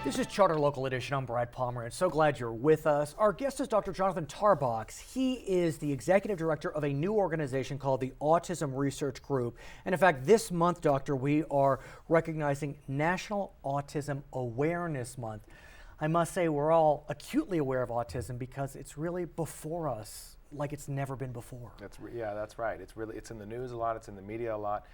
This is Charter Local Edition. I'm Brad Palmer, and so glad you're with us. Our guest is Dr. Jonathan Tarbox. He is the executive director of a new organization called the Autism Research Group. And in fact, this month, Doctor, we are recognizing National Autism Awareness Month. I must say we're all acutely aware of autism because it's really before us like it's never been before. That's right. It's in the news a lot. It's in the media a lot.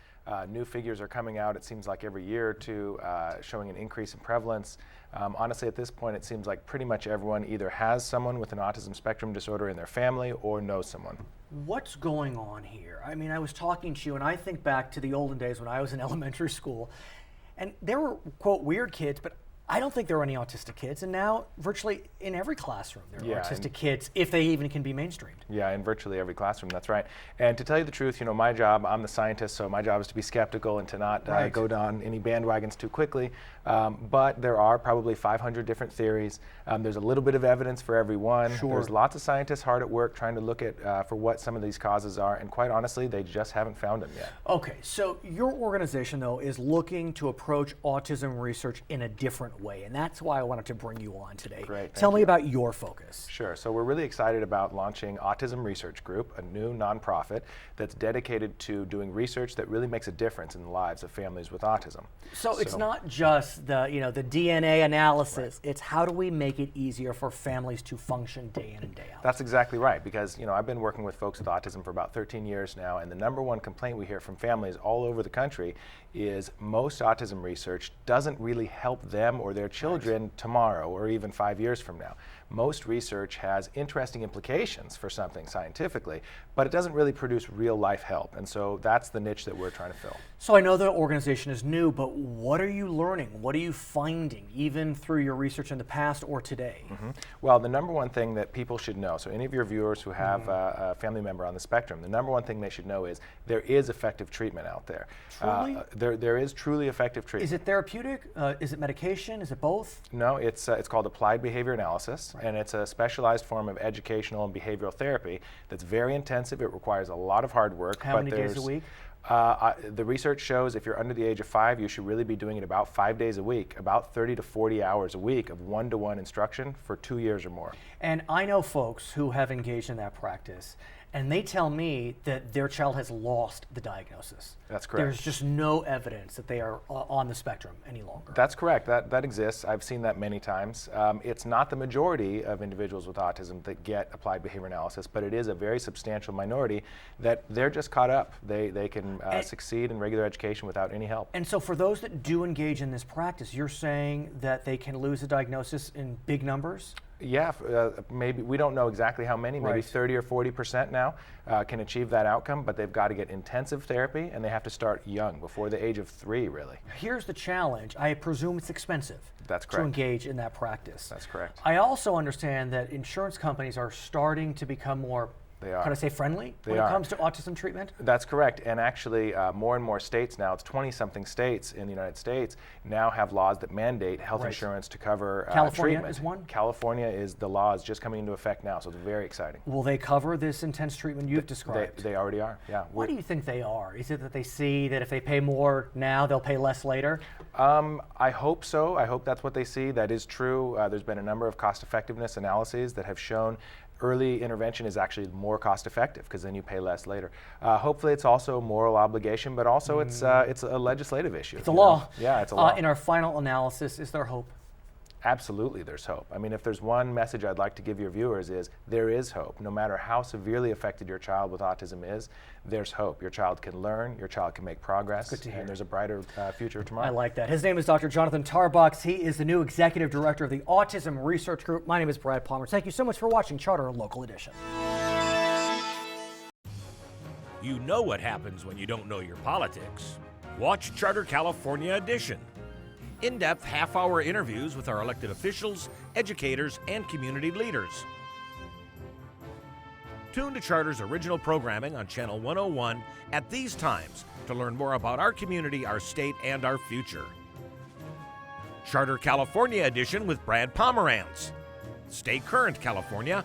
New figures are coming out, it seems like every year or two, showing an increase in prevalence. Honestly, at this point, it seems like pretty much everyone either has someone with an autism spectrum disorder in their family or knows someone. What's going on here? I mean, I was talking to you, and I think back to the olden days when I was in elementary school, and there were, quote, weird kids, but I don't think there were any autistic kids, and now virtually in every classroom there are autistic kids, if they even can be mainstreamed. Yeah, in virtually every classroom, that's right. And to tell you the truth, you know, my job, I'm the scientist, so my job is to be skeptical and to not go down any bandwagons too quickly. But there are probably 500 different theories. There's a little bit of evidence for every one. Sure. There's lots of scientists hard at work trying to look at for what some of these causes are, and quite honestly, they just haven't found them yet. Okay, so your organization, though, is looking to approach autism research in a different way, and that's why I wanted to bring you on today. Great, Tell me about your focus. Sure, so we're really excited about launching Autism Research Group, a new nonprofit that's dedicated to doing research that really makes a difference in the lives of families with autism. So it's not just the DNA analysis, it's how do we make it easier for families to function day in and day out? That's exactly right, because I've been working with folks with autism for about 13 years now, and the number one complaint we hear from families all over the country is most autism research doesn't really help them or their children tomorrow or even 5 years from now. Most research has interesting implications for something scientifically, but it doesn't really produce real life help, and so that's the niche that we're trying to fill. So I know the organization is new, but what are you learning? What are you finding, even through your research in the past or today? Well, the number one thing that people should know, so any of your viewers who have a family member on the spectrum, the number one thing they should know is there is effective treatment out there. Truly? There is truly effective treatment. Is it therapeutic? Is it medication? Is it both? No, it's called applied behavior analysis, and it's a specialized form of educational and behavioral therapy that's very intensive. It requires a lot of hard work. How many days a week? The research shows if you're under the age of 5, you should really be doing it about 5 days a week, about 30 to 40 hours a week of one-to-one instruction for 2 years or more. And I know folks who have engaged in that practice, and they tell me that their child has lost the diagnosis. That's correct. There's just no evidence that they are on the spectrum any longer. That's correct. That exists. I've seen that many times. It's not the majority of individuals with autism that get applied behavior analysis, but it is a very substantial minority that they're just caught up. They can succeed in regular education without any help. And so for those that do engage in this practice, you're saying that they can lose a diagnosis in big numbers? Yeah, maybe, we don't know exactly how many, maybe 30 or 40% now can achieve that outcome, but they've got to get intensive therapy and they have to start young, before the age of 3, really. Here's the challenge. I presume it's expensive. That's correct. To engage in that practice. That's correct. I also understand that insurance companies are starting to become more, can I say friendly when it comes to autism treatment? That's correct, and actually more and more states now, it's 20-something states in the United States, now have laws that mandate health insurance to cover California treatment. is one? California is, the law is just coming into effect now, so it's very exciting. Will they cover this intense treatment you've described? They already are, yeah. Why do you think they are? Is it that they see that if they pay more now, they'll pay less later? I hope so. I hope that's what they see. That is true. There's been a number of cost effectiveness analyses that have shown early intervention is actually more cost effective because then you pay less later. Hopefully it's also a moral obligation, but also it's a legislative issue. It's a law. Yeah, it's a law. In our final analysis, is there hope? Absolutely, there's hope. I mean, if there's one message I'd like to give your viewers is there is hope. No matter how severely affected your child with autism is, there's hope. Your child can learn, your child can make progress, good to hear. And there's a brighter future tomorrow. I like that. His name is Dr. Jonathan Tarbox. He is the new executive director of the Autism Research Group. My name is Brad Palmer. Thank you so much for watching Charter Local Edition. You know what happens when you don't know your politics. Watch Charter California Edition. In-depth half-hour interviews with our elected officials, educators, and community leaders. Tune to Charter's original programming on Channel 101 at these times to learn more about our community, our state, and our future. Charter California Edition with Brad Pomerantz. Stay current, California.